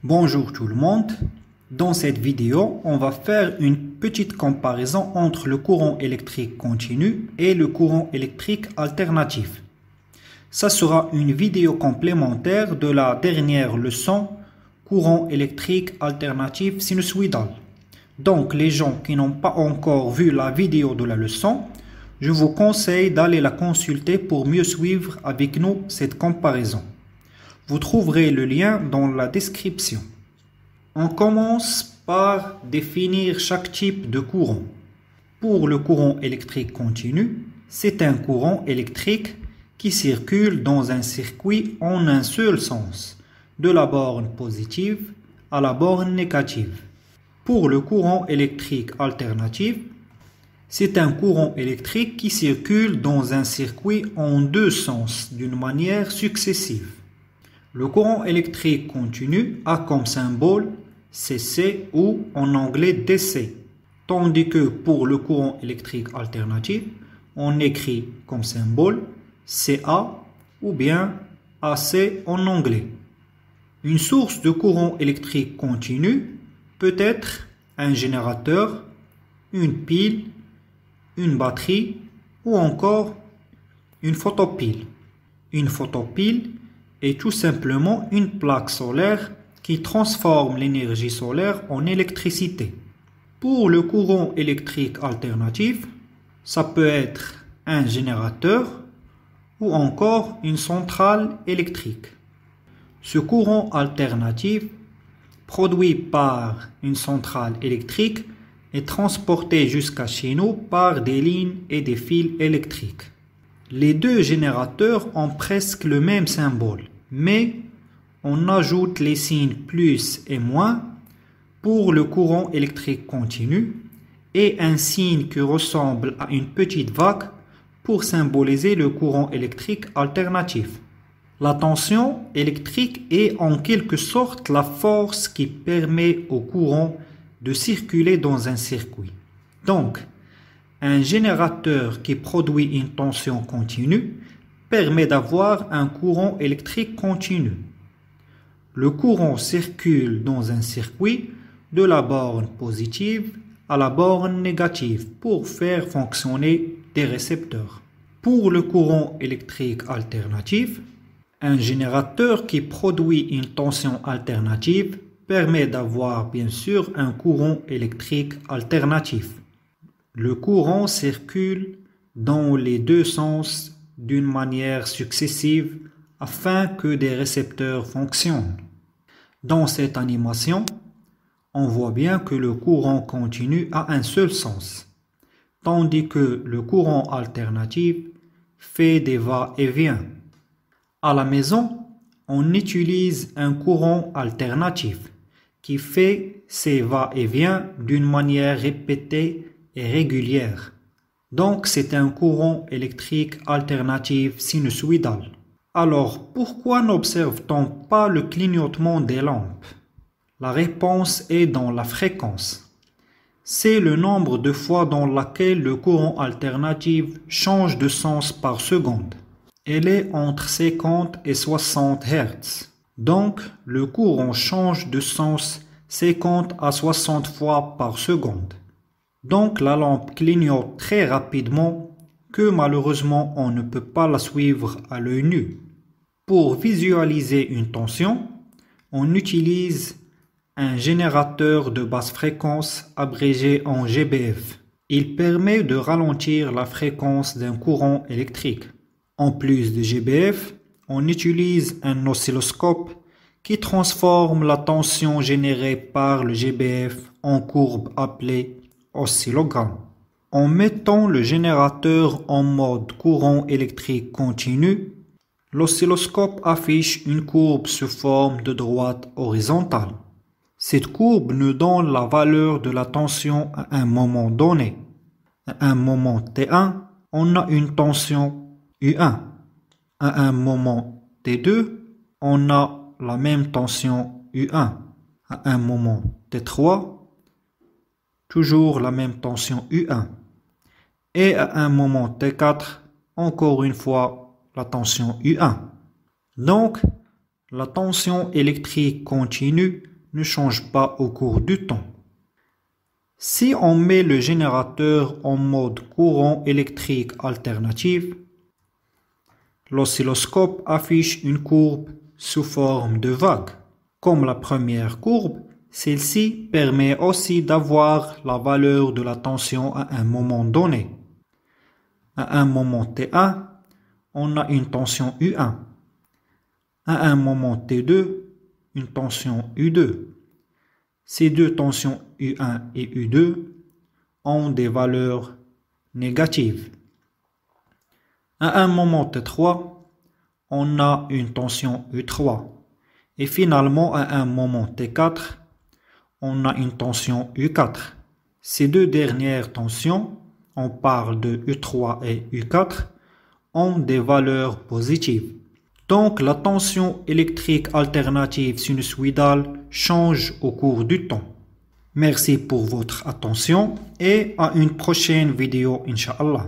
Bonjour tout le monde. Dans cette vidéo, on va faire une petite comparaison entre le courant électrique continu et le courant électrique alternatif. Ça sera une vidéo complémentaire de la dernière leçon courant électrique alternatif sinusoïdal. Donc les gens qui n'ont pas encore vu la vidéo de la leçon, je vous conseille d'aller la consulter pour mieux suivre avec nous cette comparaison. Vous trouverez le lien dans la description. On commence par définir chaque type de courant. Pour le courant électrique continu, c'est un courant électrique qui circule dans un circuit en un seul sens, de la borne positive à la borne négative. Pour le courant électrique alternatif, c'est un courant électrique qui circule dans un circuit en deux sens d'une manière successive. Le courant électrique continu a comme symbole CC ou en anglais DC, tandis que pour le courant électrique alternatif, on écrit comme symbole CA ou bien AC en anglais. Une source de courant électrique continu peut être un générateur, une pile, une batterie ou encore une photopile. Une photopile est tout simplement une plaque solaire qui transforme l'énergie solaire en électricité. Pour le courant électrique alternatif, ça peut être un générateur ou encore une centrale électrique. Ce courant alternatif, produit par une centrale électrique, est transporté jusqu'à chez nous par des lignes et des fils électriques. Les deux générateurs ont presque le même symbole, mais on ajoute les signes plus et moins pour le courant électrique continu et un signe qui ressemble à une petite vague pour symboliser le courant électrique alternatif. La tension électrique est en quelque sorte la force qui permet au courant de circuler dans un circuit. Donc, un générateur qui produit une tension continue permet d'avoir un courant électrique continu. Le courant circule dans un circuit de la borne positive à la borne négative pour faire fonctionner des récepteurs. Pour le courant électrique alternatif, un générateur qui produit une tension alternative permet d'avoir bien sûr un courant électrique alternatif. Le courant circule dans les deux sens d'une manière successive afin que des récepteurs fonctionnent. Dans cette animation, on voit bien que le courant continu a un seul sens, tandis que le courant alternatif fait des va-et-vient. À la maison, on utilise un courant alternatif qui fait ses va-et-vient d'une manière répétée et régulière. Donc c'est un courant électrique alternatif sinusoïdal. Alors pourquoi n'observe-t-on pas le clignotement des lampes? La réponse est dans la fréquence. C'est le nombre de fois dans lequel le courant alternatif change de sens par seconde. Elle est entre 50 et 60 Hz. Donc le courant change de sens 50 à 60 fois par seconde. Donc la lampe clignote très rapidement que malheureusement on ne peut pas la suivre à l'œil nu. Pour visualiser une tension, on utilise un générateur de basse fréquence abrégé en GBF. Il permet de ralentir la fréquence d'un courant électrique. En plus de GBF, on utilise un oscilloscope qui transforme la tension générée par le GBF en courbe appelée oscillogramme. En mettant le générateur en mode courant électrique continu, l'oscilloscope affiche une courbe sous forme de droite horizontale. Cette courbe nous donne la valeur de la tension à un moment donné. À un moment T1, on a une tension U1. À un moment T2, on a la même tension U1. À un moment T3, toujours la même tension U1. Et à un moment T4, encore une fois, la tension U1. Donc, la tension électrique continue ne change pas au cours du temps. Si on met le générateur en mode courant électrique alternatif, l'oscilloscope affiche une courbe sous forme de vague. Comme la première courbe, celle-ci permet aussi d'avoir la valeur de la tension à un moment donné. À un moment T1, on a une tension U1. À un moment T2, une tension U2. Ces deux tensions U1 et U2 ont des valeurs négatives. À un moment T3, on a une tension U3. Et finalement, à un moment T4, on a une tension U4. Ces deux dernières tensions, on parle de U3 et U4, ont des valeurs positives. Donc la tension électrique alternative sinusoïdale change au cours du temps. Merci pour votre attention et à une prochaine vidéo, Inch'Allah.